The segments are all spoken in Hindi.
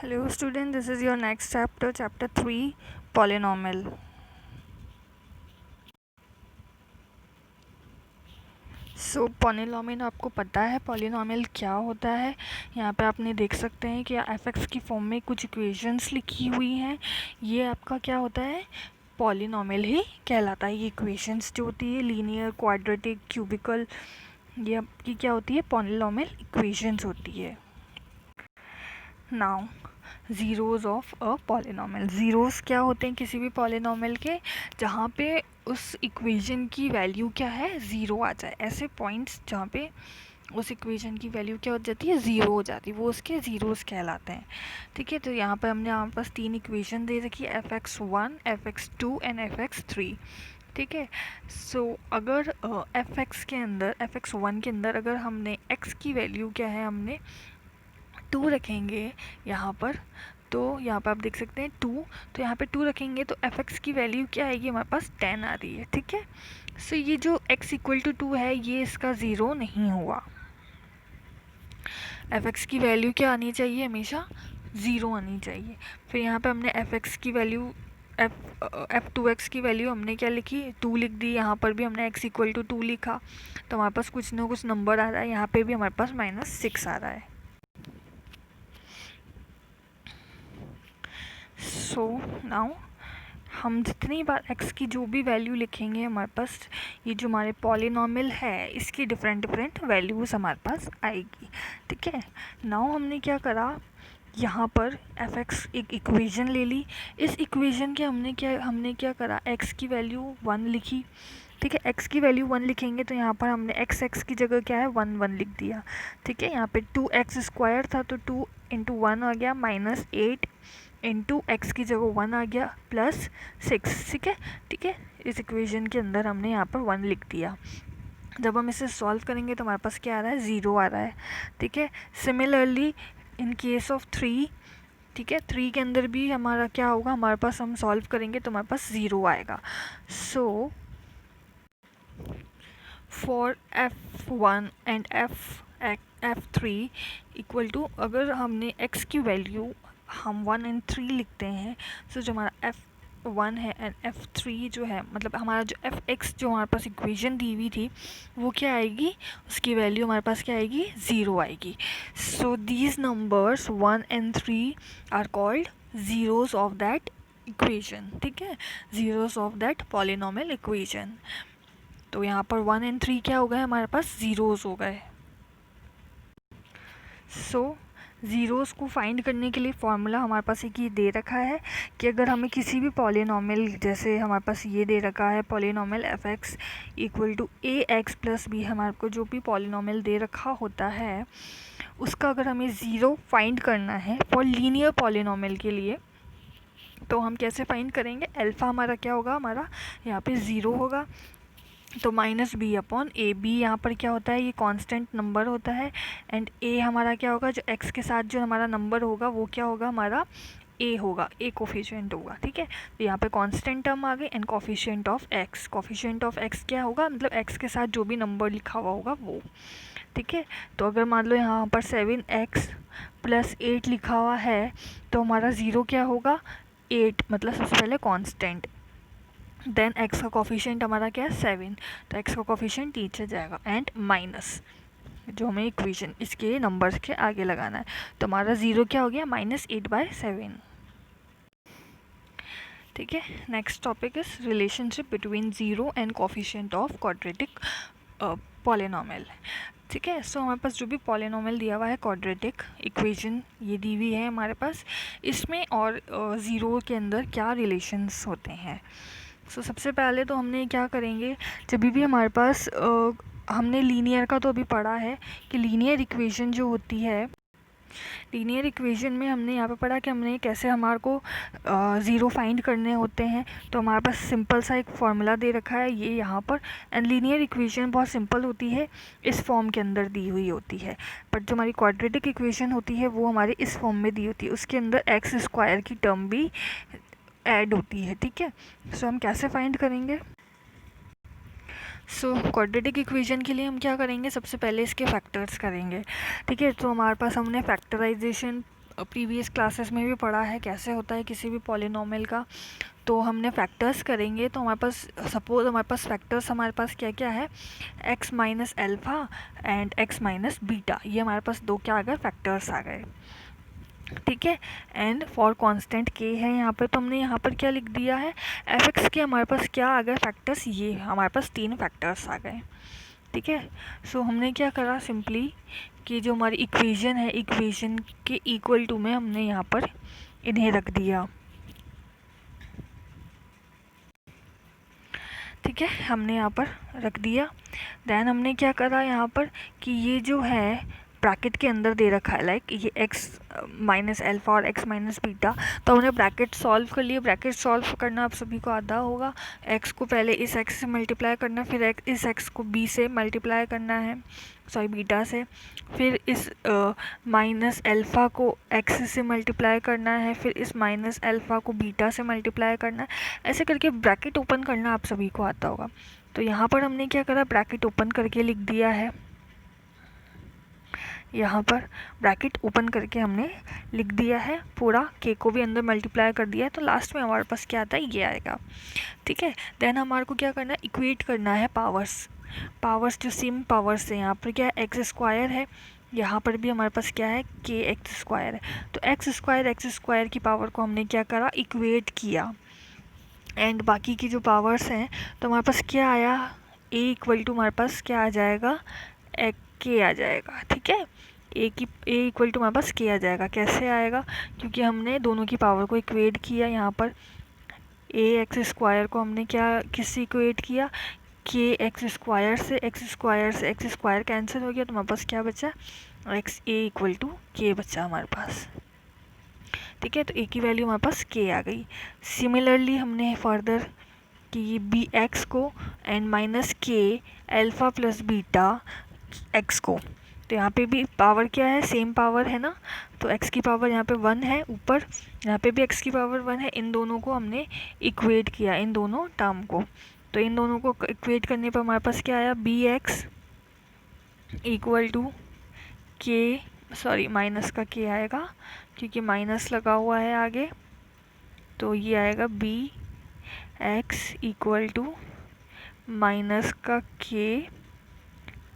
Hello student, this is your next chapter, chapter 3, polynomial. So polynomial आपको पता है पॉलिनॉमियल क्या होता है। यहाँ पे आपने देख सकते हैं कि एफ की फॉर्म में कुछ इक्वेशंस लिखी हुई हैं। ये आपका क्या होता है, पॉलिनॉमियल ही कहलाता है। ये इक्वेशंस जो होती है लीनियर, क्वाड्रेटिक, क्यूबिकल, ये आपकी क्या होती है, पॉलिनॉमियल इक्वेशंस होती है। Now zeros of a polynomial, zeros क्या होते हैं किसी भी पॉलिनॉमियल के, जहाँ पे उस इक्वेशन की वैल्यू क्या है, ज़ीरो आ जाए। ऐसे पॉइंट्स जहाँ पे उस इक्वेशन की वैल्यू क्या हो जाती है, ज़ीरो हो जाती है, वो उसके ज़ीरोज़ कहलाते हैं। ठीक है, तो यहाँ पर हमने हमारे पास तीन इक्वेशन दे रखी है, fx1, fx2 एंड fx3। ठीक है, सो अगर fx1 के अंदर अगर हमने x की वैल्यू क्या है, हमने 2 रखेंगे यहाँ पर, तो यहाँ पर आप देख सकते हैं 2, तो यहाँ पे 2 रखेंगे तो fx की वैल्यू क्या आएगी, हमारे पास 10 आ रही है। ठीक है, सो ये जो x इक्वल टू 2 है, ये इसका ज़ीरो नहीं हुआ। fx की वैल्यू क्या आनी चाहिए, हमेशा ज़ीरो आनी चाहिए। फिर यहाँ पे हमने fx की वैल्यू f2x की वैल्यू हमने क्या लिखी, 2 लिख दी। यहाँ पर भी हमने x इक्वल टू 2 लिखा, तो हमारे पास कुछ ना कुछ नंबर आ रहा है। यहाँ पे भी हमारे पास -6 आ रहा है। सो नाउ हम जितनी बार x की जो भी वैल्यू लिखेंगे, हमारे पास ये जो हमारे पॉलिनॉमियल है, इसकी डिफरेंट डिफरेंट वैल्यूज़ हमारे पास आएगी। ठीक है, नाउ हमने क्या करा, यहाँ पर fx एक इक्वेशन ले ली। इस इक्वेशन के हमने क्या करा, x की वैल्यू 1 लिखी। ठीक है, x की वैल्यू 1 लिखेंगे तो यहाँ पर हमने x की जगह क्या है, 1 लिख दिया। ठीक है, यहाँ पे 2x² था तो 2 इंटू 1 आ गया, -8 इंटू एक्स की जगह 1 आ गया, +6। ठीक है, इस इक्वेशन के अंदर हमने यहाँ पर 1 लिख दिया। जब हम इसे सॉल्व करेंगे तो हमारे पास क्या आ रहा है, ज़ीरो आ रहा है। ठीक है, सिमिलरली इन केस ऑफ 3, ठीक है, 3 के अंदर भी हमारा क्या होगा, हमारे पास हम सॉल्व करेंगे तो हमारे पास ज़ीरो आएगा। So for f1 and f3 equal to, अगर हमने x की वैल्यू हम 1 एंड 3 लिखते हैं, तो जो हमारा f1 है एंड f3 जो है, मतलब हमारा जो fx जो हमारे पास इक्वेशन दी हुई थी, वो क्या आएगी, उसकी वैल्यू हमारे पास क्या आएगी, ज़ीरो आएगी। So these numbers 1 and 3 are called zeros of that equation. ठीक है, zeros of that polynomial equation. तो यहाँ पर 1 एंड 3 क्या हो गए, हमारे पास ज़ीरोज़ हो गए। सो ज़ीरोज़ को फाइंड करने के लिए फॉर्मूला हमारे पास एक ये दे रखा है कि अगर हमें किसी भी पॉलिनॉमियल, जैसे हमारे पास ये दे रखा है polynomial f(x) equal to ax plus b, हमारे को जो भी पॉलिनॉमियल दे रखा होता है, उसका अगर हमें ज़ीरो फाइंड करना है फॉर लीनियर पॉलिनॉमियल के लिए, तो हम कैसे फाइंड करेंगे, अल्फ़ा हमारा क्या होगा, हमारा यहाँ पे ज़ीरो होगा, तो -b/a। b यहाँ पर क्या होता है, ये कांस्टेंट नंबर होता है, एंड a हमारा क्या होगा, जो x के साथ जो हमारा नंबर होगा वो क्या होगा, हमारा a होगा, a कोफिशिएंट होगा। ठीक है, तो यहाँ पे कांस्टेंट टर्म आ गई and coefficient of x। Coefficient of x क्या होगा, मतलब x के साथ जो भी नंबर लिखा हुआ होगा वो। ठीक है, तो अगर मान लो यहाँ पर 7x + 8 लिखा हुआ है, तो हमारा ज़ीरो क्या होगा, 8, मतलब सबसे पहले कॉन्स्टेंट, देन x का कोफिशिएंट हमारा क्या है, 7, तो x का कोफिशिएंट नीचे जाएगा, एंड माइनस जो हमें इक्वेशन इसके नंबर्स के आगे लगाना है, तो हमारा ज़ीरो क्या हो गया, -8/7। ठीक है, next topic is relationship between zero and coefficient of quadratic polynomial. ठीक है, सो हमारे पास जो भी पॉलिनॉमियल दिया हुआ है क्वाड्रेटिक इक्वेशन ये दी हुई है हमारे पास, इसमें और ज़ीरो के अंदर क्या रिलेशंस होते हैं। सो सबसे पहले तो हमने क्या करेंगे, जब भी हमारे पास हमने लीनियर का तो अभी पढ़ा है कि लीनियर इक्वेशन जो होती है, लीनियर इक्वेशन में हमने यहाँ पे पढ़ा कि हमने कैसे हमारे को ज़ीरो फाइंड करने होते हैं। तो हमारे पास सिंपल सा एक फार्मूला दे रखा है ये यहाँ पर, एंड लीनियर इक्वेशन बहुत सिंपल होती है, इस फॉर्म के अंदर दी हुई होती है। बट जो हमारी क्वाड्रेटिक इक्वेशन होती है वो हमारी इस फॉर्म में दी होती है, उसके अंदर x² की टर्म भी ऐड होती है। ठीक है, सो हम कैसे फाइंड करेंगे, सो क्वाड्रेटिक इक्वेशन के लिए हम क्या करेंगे, सबसे पहले इसके फैक्टर्स करेंगे। ठीक है, तो हमारे पास हमने फैक्टराइजेशन प्रीवियस क्लासेस में भी पढ़ा है कैसे होता है किसी भी पॉलिनोमियल का। तो हमने फैक्टर्स करेंगे तो हमारे पास सपोज हमारे पास फैक्टर्स हमारे पास क्या क्या है, x minus alpha and x minus beta, ये हमारे पास दो क्या आ गए, फैक्टर्स आ गए। ठीक है, एंड फॉर कांस्टेंट k है यहाँ पर, तो हमने यहाँ पर क्या लिख दिया है, f(x) के हमारे पास क्या आ गए फैक्टर्स, ये हमारे पास 3 फैक्टर्स आ गए। ठीक है, सो हमने क्या करा सिंपली कि जो हमारी इक्वेशन है, इक्वेशन के इक्वल टू में हमने यहाँ पर इन्हें रख दिया। ठीक है, हमने यहाँ पर रख दिया। देन हमने क्या करा यहाँ पर कि ये जो है ब्रैकेट के अंदर दे रखा है, लाइक ये x माइनस एल्फ़ा और x माइनस बीटा, तो हमने ब्रैकेट सॉल्व कर लिए। ब्रैकेट सॉल्व करना आप सभी को आता होगा, x को पहले इस x से मल्टीप्लाई करना, फिर इस x को b से मल्टीप्लाई करना है, सॉरी बीटा से, फिर इस माइनस एल्फ़ा को x से मल्टीप्लाई करना है, फिर इस माइनस एल्फ़ा को बीटा से मल्टीप्लाई करना है। ऐसे करके ब्रैकेट ओपन करना आप सभी को आता होगा। तो यहाँ पर हमने क्या करा, ब्रैकेट ओपन करके लिख दिया है, यहाँ पर ब्रैकेट ओपन करके हमने लिख दिया है, पूरा k को भी अंदर मल्टीप्लाई कर दिया है, तो लास्ट में हमारे पास क्या आता है, ये आएगा। ठीक है, देन हमारे को क्या करना है, इक्वेट करना है पावर्स जो सेम पावर्स है, यहाँ पर क्या है एक्स स्क्वायर है, यहाँ पर भी हमारे पास क्या है के एक्स स्क्वायर है। तो एक्स स्क्वायर की पावर को हमने क्या करा, इक्वेट किया, एंड बाकी की जो पावर्स हैं तो हमारे पास क्या आया, a इक्वल टू हमारे पास क्या आ जाएगा, के आ जाएगा। ठीक है, a इक्वल टू हमारे पास के आ जाएगा। कैसे आएगा, क्योंकि हमने दोनों की पावर को इक्वेट किया। यहाँ पर a एक्स स्क्वायर को हमने क्या किससे इक्वेट किया, के एक्स स्क्वायर कैंसिल हो गया, तो हमारे पास क्या बचा, एक्स a इक्वल टू के बचा हमारे पास। ठीक है, तो a की वैल्यू हमारे पास k आ गई। सिमिलरली हमने फर्दर कि बी एक्स को एंड माइनस के एल्फ़ा प्लस बीटा एक्स को, तो यहाँ पे भी पावर क्या है, सेम पावर है ना, तो x की पावर यहाँ पे 1 है ऊपर, यहाँ पे भी x की पावर 1 है। इन दोनों को हमने इक्वेट किया, इन दोनों टर्म को, तो इन दोनों को इक्वेट करने पर हमारे पास क्या आया, बी एक्स इक्वल टू के, सॉरी माइनस का के आएगा क्योंकि माइनस लगा हुआ है आगे, तो ये आएगा B X equal to minus का के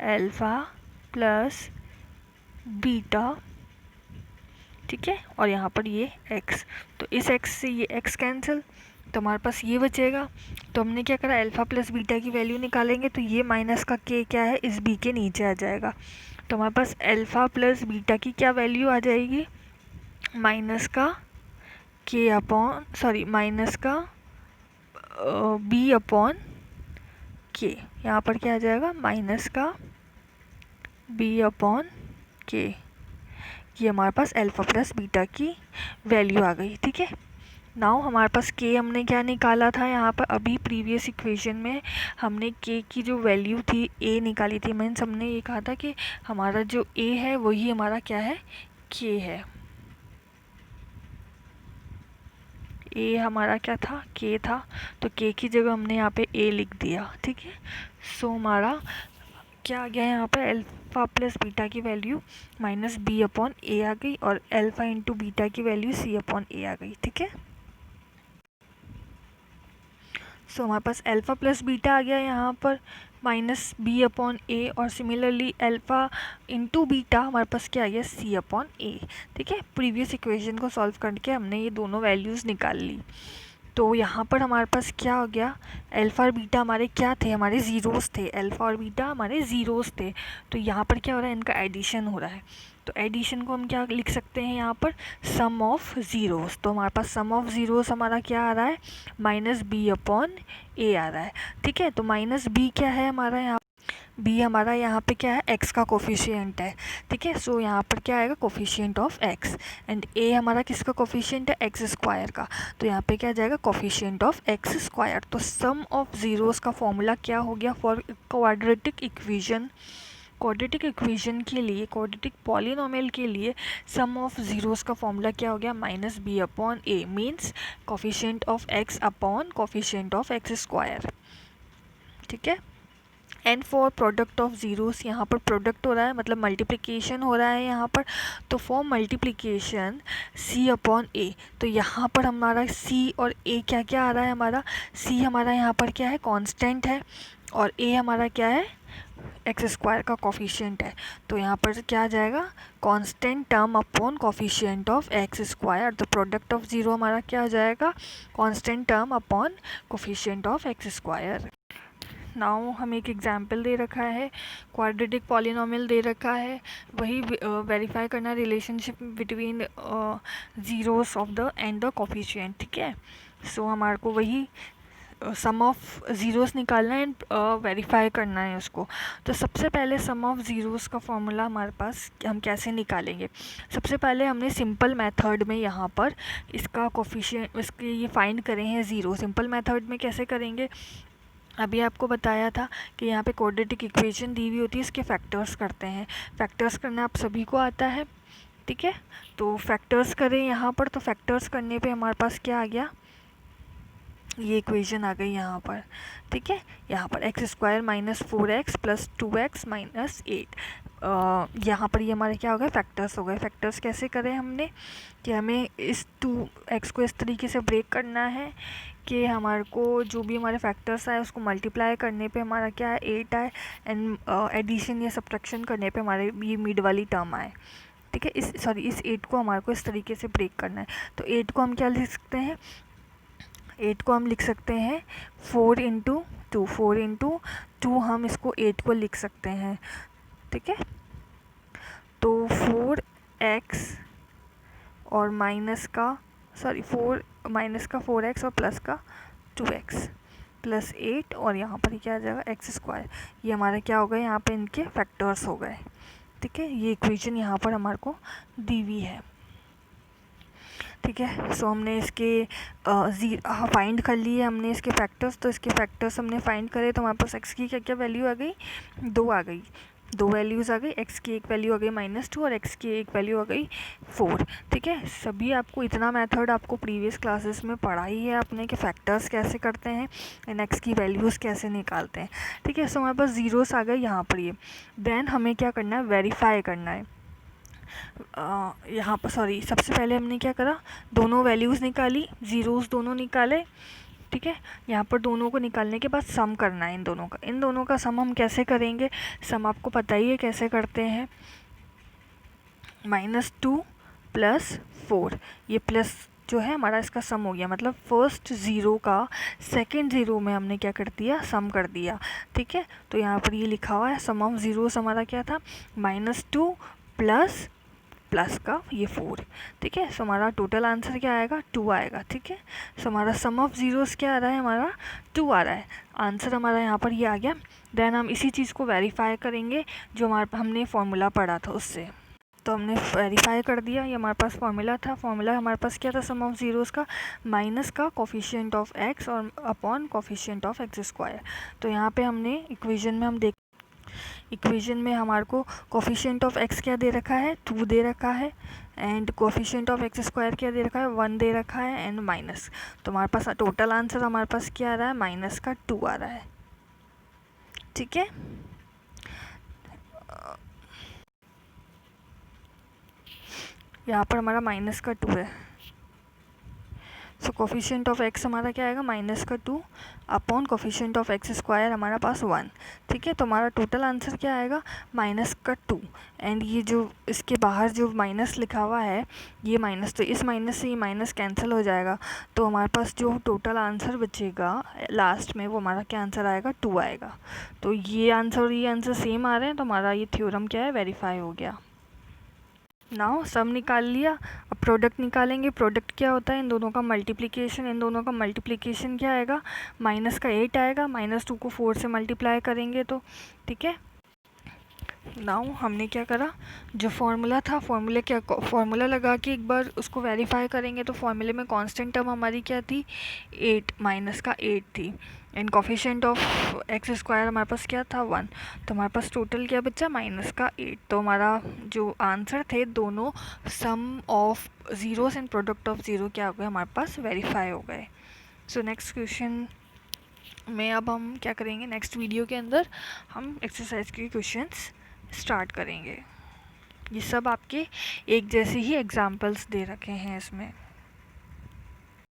एल्फ़ा प्लस बीटा। ठीक है, और यहाँ पर ये x, तो इस x से ये x कैंसिल, तो हमारे पास ये बचेगा। तो हमने क्या करा, अल्फ़ा प्लस बीटा की वैल्यू निकालेंगे, तो ये माइनस का k क्या है, इस b के नीचे आ जाएगा। तो हमारे पास अल्फ़ा प्लस बीटा की क्या वैल्यू आ जाएगी, माइनस का k अपॉन, सॉरी माइनस का b अपॉन k, यहाँ पर क्या आ जाएगा, माइनस का b अपॉन k, ये हमारे पास अल्फ़ा प्लस बीटा की वैल्यू आ गई। ठीक है, नाउ हमारे पास k हमने क्या निकाला था, यहाँ पर अभी प्रीवियस इक्वेशन में हमने k की जो वैल्यू थी a निकाली थी। मीन्स हमने ये कहा था कि हमारा जो a है वही हमारा क्या है, k है। a हमारा क्या था, k था, तो k की जगह हमने यहाँ पे a लिख दिया। ठीक है, सो हमारा क्या आ गया, यहाँ पे अल्फ़ा प्लस बीटा की value minus b upon a आ गई, और अल्फ़ा इंटू बीटा की वैल्यू c अपॉन a आ गई। ठीक है, सो हमारे पास अल्फ़ा प्लस बीटा आ गया यहाँ पर माइनस b अपॉन a, और सिमिलरली अल्फ़ा इंटू बीटा हमारे पास क्या आ गया, c अपॉन a। ठीक है, प्रीवियस इक्वेशन को सॉल्व करके हमने ये दोनों वैल्यूज़ निकाल ली। तो यहाँ पर हमारे पास क्या हो गया, अल्फ़ा और बीटा हमारे क्या थे, हमारे ज़ीरोज़ थे, अल्फ़ा और बीटा हमारे ज़ीरोज़ थे। तो यहाँ पर क्या हो रहा है, इनका एडिशन हो रहा है। तो एडिशन को हम क्या लिख सकते हैं, यहाँ पर सम ऑफ ज़ीरोज़। तो हमारे पास सम ऑफ ज़ीरोज़ हमारा क्या आ रहा है, माइनस बी अपॉन ए आ रहा है। ठीक है, तो माइनस बी क्या है हमारा, यहाँ b हमारा यहाँ पे क्या है, x का कोफिशिएंट है। ठीक है, सो यहाँ पर क्या आएगा, coefficient of x, and a हमारा किसका कोफिशिएंट है, एक्स स्क्वायर का, तो यहाँ पे क्या जाएगा, कोफिशिएंट ऑफ एक्स स्क्वायर। तो सम ऑफ ज़ीरोज़ का फॉर्मूला क्या हो गया for quadratic equation, quadratic equation के लिए, क्वाड्रेटिक पॉलिनोमियल के लिए सम ऑफ ज़ीरोज़ का फॉर्मूला क्या हो गया, minus B upon A, means coefficient of x upon coefficient of X square. ठीक है, and for product of zeros, यहाँ पर प्रोडक्ट हो रहा है मतलब मल्टीप्लिकेशन हो रहा है यहाँ पर, तो फॉर मल्टीप्लिकेशन सी अपॉन ए, तो यहाँ पर हमारा सी और ए क्या क्या आ रहा है, हमारा सी हमारा यहाँ पर क्या है, कांस्टेंट है, और ए हमारा क्या है, एक्स स्क्वायर का कोफिशिएंट है। तो यहाँ पर क्या आ जाएगा, constant term upon coefficient of X square, तो प्रोडक्ट ऑफ ज़ीरो हमारा क्या हो जाएगा, constant term upon coefficient of X square. Now हमें एक एग्जाम्पल दे रखा है, क्वाड्रेटिक पॉलिनोमियल दे रखा है, वही वेरीफाई करना relationship between zeros of the end the coefficient, ठीक है। सो हमारे को वही सम ऑफ ज़ीरोस निकालना है एंड वेरीफाई करना है उसको। तो सबसे पहले सम ऑफ ज़ीरोस का फॉर्मूला हमारे पास हम कैसे निकालेंगे, सबसे पहले हमने सिंपल मेथड में यहाँ पर इसका कोफिशिएंट इसके ये फाइंड करें हैं ज़ीरो। सिंपल मेथड में कैसे करेंगे, अभी आपको बताया था कि यहाँ पे क्वाड्रेटिक इक्वेशन दी हुई होती है, इसके फैक्टर्स करते हैं। फैक्टर्स करना आप सभी को आता है, ठीक है। तो फैक्टर्स करें यहाँ पर, तो फैक्टर्स करने पे हमारे पास क्या आ गया, ये इक्वेशन आ गई यहाँ पर, ठीक है। यहाँ पर x square minus 4x plus 2x minus 8, यहाँ पर ये हमारे क्या हो गए, फैक्टर्स हो गए। फैक्टर्स कैसे करें हमने, कि हमें इस 2x को इस तरीके से ब्रेक करना है कि हमारे को जो भी हमारे फैक्टर्स आए उसको मल्टीप्लाई करने पे हमारा क्या है, 8 आए, एंड एडिशन या सब्ट्रैक्शन करने पे हमारे ये मिड वाली टर्म आए, ठीक है। इस 8 को हमारे को इस तरीके से ब्रेक करना है। तो 8 को हम क्या लिख सकते हैं, 8 को हम लिख सकते हैं 4 इंटू 2 हम इसको 8 को लिख सकते हैं, ठीक है। तो 4x और माइनस का 4x और प्लस का 2x प्लस 8, और यहाँ पर क्या आ जाएगा, एक्स स्क्वायर। ये हमारा क्या हो गया, यहाँ पे इनके फैक्टर्स हो गए, ठीक है। ये इक्वेशन यहाँ पर हमारे को दी हुई है, ठीक है। सो हमने इसके फाइंड कर लिए हमने इसके फैक्टर्स, तो इसके फैक्टर्स हमने फाइंड करे, तो हमारे पास एक्स की क्या क्या वैल्यू आ गई, 2 आ गई, 2 वैल्यूज़ आ गई। एक्स की एक वैल्यू आ गई -2 और एक्स की एक वैल्यू आ गई 4, ठीक है। सभी आपको इतना मेथड आपको प्रीवियस क्लासेस में पढ़ा ही है आपने, कि फैक्टर्स कैसे करते हैं एंड एक्स की वैल्यूज़ कैसे निकालते हैं, ठीक है। सो हमारे पास ज़ीरोस आ गए यहाँ पर ये। देन हमें क्या करना है, वेरीफाई करना है। यहाँ पर सबसे पहले हमने क्या करा, दोनों वैल्यूज़ निकाली, ज़ीरोस दोनों निकाले, ठीक है। यहाँ पर दोनों को निकालने के बाद सम करना है इन दोनों का सम हम कैसे करेंगे, सम आपको पता ही है कैसे करते हैं, -2 + 4, ये प्लस जो है हमारा इसका सम हो गया, मतलब फर्स्ट ज़ीरो का सेकंड ज़ीरो में हमने क्या कर दिया, सम कर दिया, ठीक है। तो यहाँ पर ये लिखा हुआ है सम ऑफ ज़ीरोस हमारा क्या था, -2 प्लस का ये 4, ठीक है। सो हमारा टोटल आंसर क्या आएगा, 2 आएगा, ठीक है। सो हमारा सम ऑफ ज़ीरोस क्या आ रहा है, हमारा 2 आ रहा है, आंसर हमारा यहाँ पर ये आ गया। देन हम इसी चीज़ को वेरीफाई करेंगे जो हमने फॉर्मूला पढ़ा था उससे। तो हमने वेरीफाई कर दिया, ये हमारे पास फॉर्मूला था, फॉर्मूला हमारे पास क्या था, सम ऑफ ज़ीरोस का माइनस का कोफिशिएंट ऑफ एक्स और upon coefficient of X square. तो यहाँ पे हमने इक्वेशन में इक्वेशन में हमारे को कोफिशिएंट ऑफ एक्स क्या दे रखा है, 2 दे रखा है, and coefficient of X square क्या दे रखा है, 1 दे रखा है, एंड माइनस। तो हमारे पास टोटल आंसर हमारे पास क्या आ रहा है, -2 आ रहा है, ठीक है। यहाँ पर हमारा -2 है। सो कोफिशिएंट ऑफ एक्स हमारा क्या आएगा, -2 upon coefficient of X square हमारा पास 1, ठीक है। तो हमारा टोटल आंसर क्या आएगा, -2, एंड ये जो इसके बाहर जो माइनस लिखा हुआ है ये माइनस, तो इस माइनस से ये माइनस कैंसिल हो जाएगा, तो हमारे पास जो टोटल आंसर बचेगा लास्ट में वो हमारा क्या आंसर आएगा, 2 आएगा। तो ये आंसर और ये आंसर सेम आ रहे हैं, तो हमारा ये थ्योरम क्या है, वेरीफाई हो गया। नाउ सम निकाल लिया, अब प्रोडक्ट निकालेंगे। प्रोडक्ट क्या होता है, इन दोनों का मल्टीप्लिकेशन क्या आएगा, -8 आएगा, -2 को 4 से मल्टीप्लाई करेंगे तो, ठीक है। नाउ हमने क्या करा, जो फार्मूला था फार्मूला लगा के एक बार उसको वेरीफाई करेंगे, तो फार्मूले में कांस्टेंट टर्म हमारी क्या थी, 8 -8 थी, and coefficient of X square हमारे पास क्या था, 1, तो हमारे पास टोटल क्या बचा, -8। तो हमारा जो आंसर थे दोनों sum of zeros and product of zero क्या हो गए, हमारे पास वेरीफाई हो गए। सो नेक्स्ट क्वेश्चन में अब हम क्या करेंगे, नेक्स्ट वीडियो के अंदर हम एक्सरसाइज के क्वेश्चंस स्टार्ट करेंगे। ये सब आपके एक जैसे ही एग्जाम्पल्स दे रखे हैं इसमें।